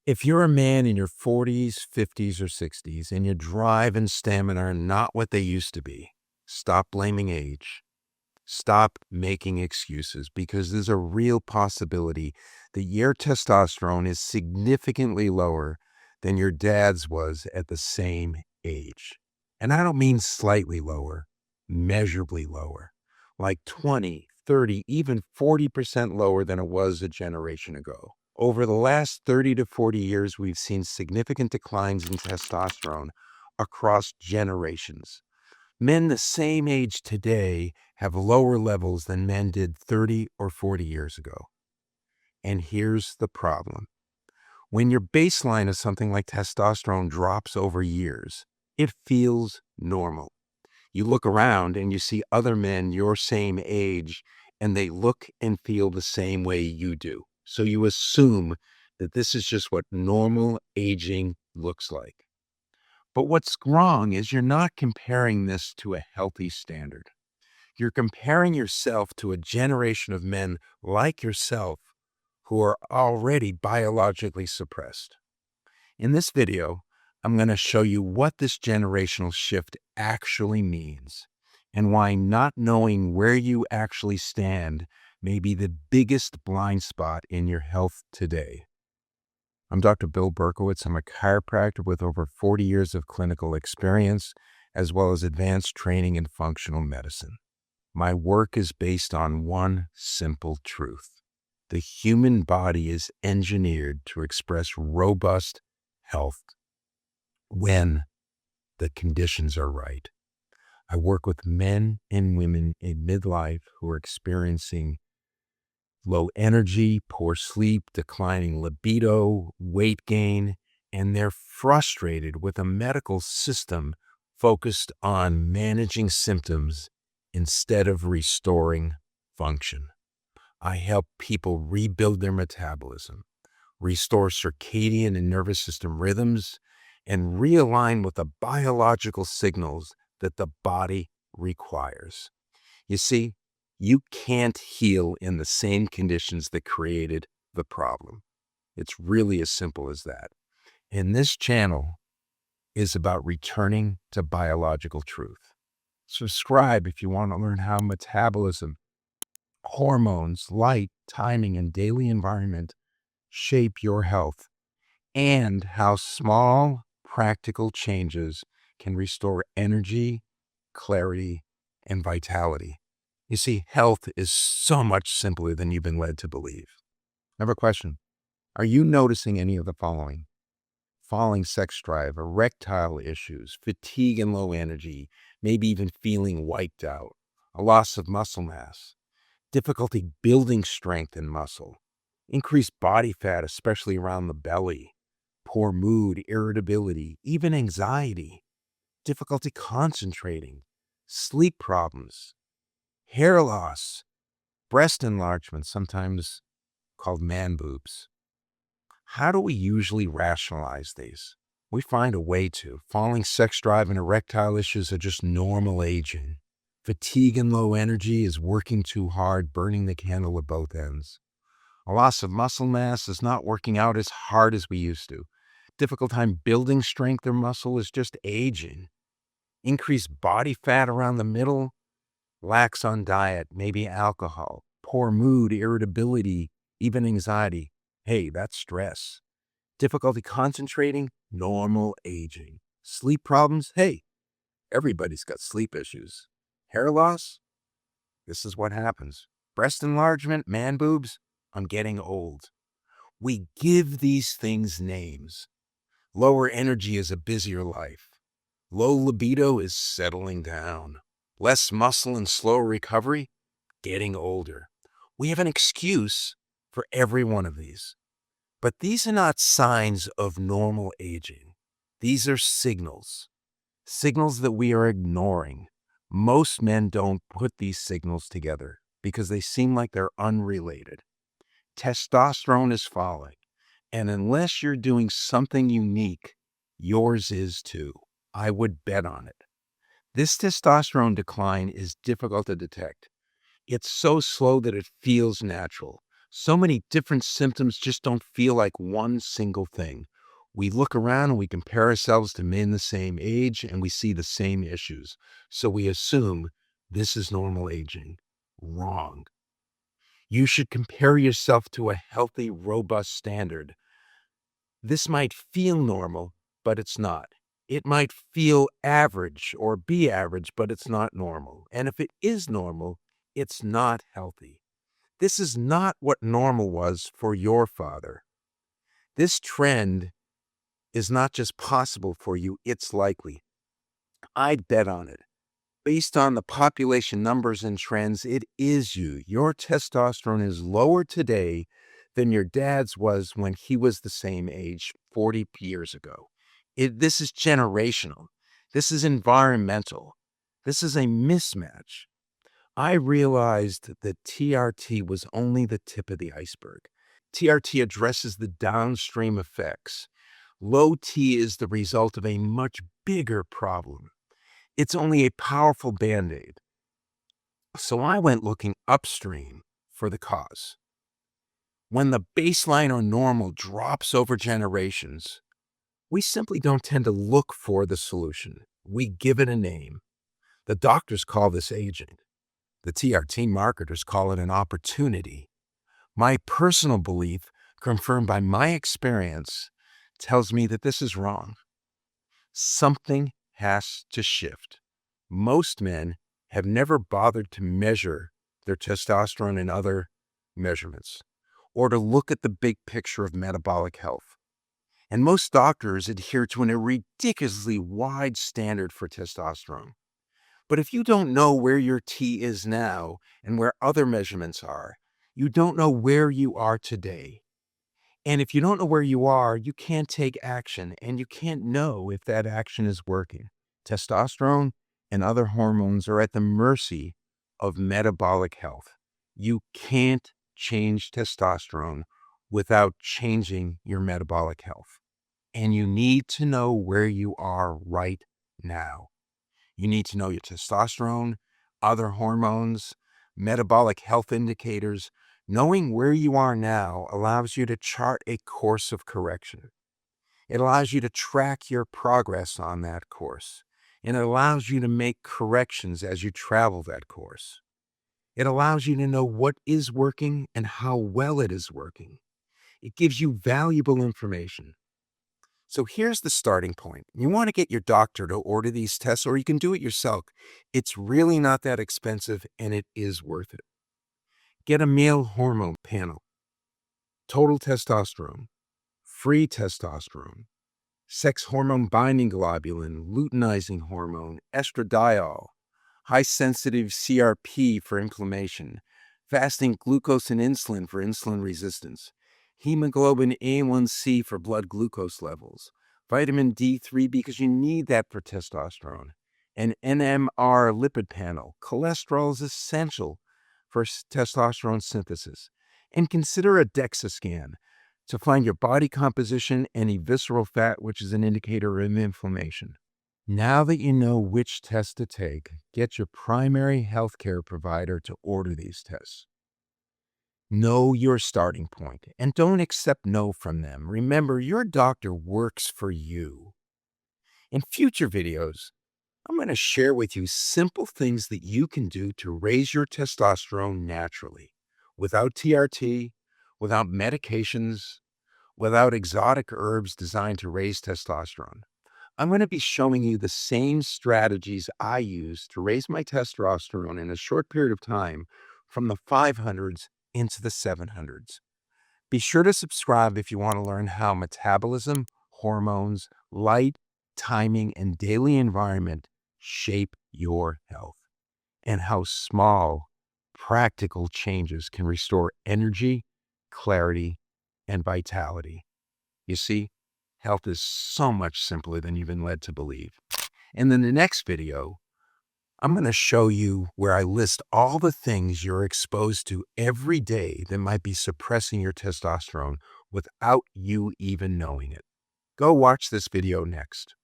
If you're a man in your 40s, 50s, or 60s, and your drive and stamina are not what they used to be, stop blaming age. Stop making excuses because there's a real possibility that your testosterone is significantly lower than your dad's was at the same age. And I don't mean slightly lower, measurably lower, like 20, 30, even 40% lower than it was a generation ago. Over the last 30 to 40 years, we've seen significant declines in testosterone across generations. Men the same age today have lower levels than men did 30 or 40 years ago. And here's the problem. When your baseline of something like testosterone drops over years, it feels normal. You look around and you see other men your same age, and they look and feel the same way you do. So you assume that this is just what normal aging looks like. But what's wrong is you're not comparing this to a healthy standard. You're comparing yourself to a generation of men like yourself who are already biologically suppressed. In this video, I'm going to show you what this generational shift actually means and why not knowing where you actually stand may be the biggest blind spot in your health today. I'm Dr. Bill Berkowitz. I'm a chiropractor with over 40 years of clinical experience, as well as advanced training in functional medicine. My work is based on one simple truth. The human body is engineered to express robust health when the conditions are right. I work with men and women in midlife who are experiencing low energy, poor sleep, declining libido, weight gain, and they're frustrated with a medical system focused on managing symptoms instead of restoring function. I help people rebuild their metabolism, restore circadian and nervous system rhythms, and realign with the biological signals that the body requires. You see, you can't heal in the same conditions that created the problem. It's really as simple as that. And this channel is about returning to biological truth. Subscribe if you want to learn how metabolism, hormones, light, timing, and daily environment shape your health, and how small, practical changes can restore energy, clarity, and vitality. You see, health is so much simpler than you've been led to believe. I have a question. Are you noticing any of the following? Falling sex drive, erectile issues, fatigue and low energy, maybe even feeling wiped out, a loss of muscle mass, difficulty building strength and muscle, increased body fat, especially around the belly, poor mood, irritability, even anxiety, difficulty concentrating, sleep problems, hair loss, breast enlargement, sometimes called man boobs. How do we usually rationalize these? We find a way to. Falling sex drive and erectile issues are just normal aging. Fatigue and low energy is working too hard, burning the candle at both ends. A loss of muscle mass is not working out as hard as we used to. Difficult time building strength or muscle is just aging. Increased body fat around the middle, lax on diet, maybe alcohol, poor mood, irritability, even anxiety. Hey, that's stress. Difficulty concentrating, normal aging. Sleep problems, hey, everybody's got sleep issues. Hair loss, this is what happens. Breast enlargement, man boobs, I'm getting old. We give these things names. Lower energy is a busier life. Low libido is settling down. Less muscle and slower recovery, getting older. We have an excuse for every one of these. But these are not signs of normal aging. These are signals that we are ignoring. Most men don't put these signals together because they seem like they're unrelated. Testosterone is falling, and unless you're doing something unique, yours is too. I would bet on it. This testosterone decline is difficult to detect. It's so slow that it feels natural, So many different symptoms just don't feel like one single thing. We look around and we compare ourselves to men the same age and we see the same issues. So we assume this is normal aging. Wrong. You should compare yourself to a healthy, robust standard. This might feel normal, but it's not. It might feel average or be average, but it's not normal. And if it is normal, it's not healthy. This is not what normal was for your father. This trend is not just possible for you, it's likely. I'd bet on it. Based on the population numbers and trends, it is you. Your testosterone is lower today than your dad's was when he was the same age 40 years ago. This is generational. This is environmental. This is a mismatch. I realized that TRT was only the tip of the iceberg. TRT addresses the downstream effects. Low T is the result of a much bigger problem. It's only a powerful Band-Aid. So I went looking upstream for the cause. When the baseline or normal drops over generations, we simply don't tend to look for the solution. We give it a name. The doctors call this aging. The TRT marketers call it an opportunity. My personal belief, confirmed by my experience, tells me that this is wrong. Something has to shift. Most men have never bothered to measure their testosterone and other measurements, or to look at the big picture of metabolic health. And most doctors adhere to a ridiculously wide standard for testosterone. But if you don't know where your T is now and where other measurements are, you don't know where you are today. And if you don't know where you are, you can't take action and you can't know if that action is working. Testosterone and other hormones are at the mercy of metabolic health. You can't change testosterone without changing your metabolic health. And you need to know where you are right now. You need to know your testosterone, other hormones, metabolic health indicators. Knowing where you are now allows you to chart a course of correction. It allows you to track your progress on that course. And it allows you to make corrections as you travel that course. It allows you to know what is working and how well it is working. It gives you valuable information. So here's the starting point. You want to get your doctor to order these tests, or you can do it yourself. It's really not that expensive, and it is worth it. Get a male hormone panel, total testosterone, free testosterone, sex hormone binding globulin, luteinizing hormone, estradiol, high-sensitive CRP for inflammation, fasting glucose and insulin for insulin resistance, hemoglobin A1C for blood glucose levels, vitamin D3 because you need that for testosterone, an NMR lipid panel. Cholesterol is essential for testosterone synthesis. And consider a DEXA scan to find your body composition and visceral fat, which is an indicator of inflammation. Now that you know which test to take, get your primary healthcare provider to order these tests. Know your starting point and don't accept no from them. Remember, your doctor works for you. In future videos, I'm going to share with you simple things that you can do to raise your testosterone naturally, without TRT, without medications, without exotic herbs designed to raise testosterone. I'm going to be showing you the same strategies I use to raise my testosterone in a short period of time from the 500s into the 700s. Be sure to subscribe if you want to learn how metabolism, hormones, light, timing, and daily environment shape your health, and how small, practical changes can restore energy, clarity, and vitality. You see, health is so much simpler than you've been led to believe. And in the next video, I'm going to show you where I list all the things you're exposed to every day that might be suppressing your testosterone without you even knowing it. Go watch this video next.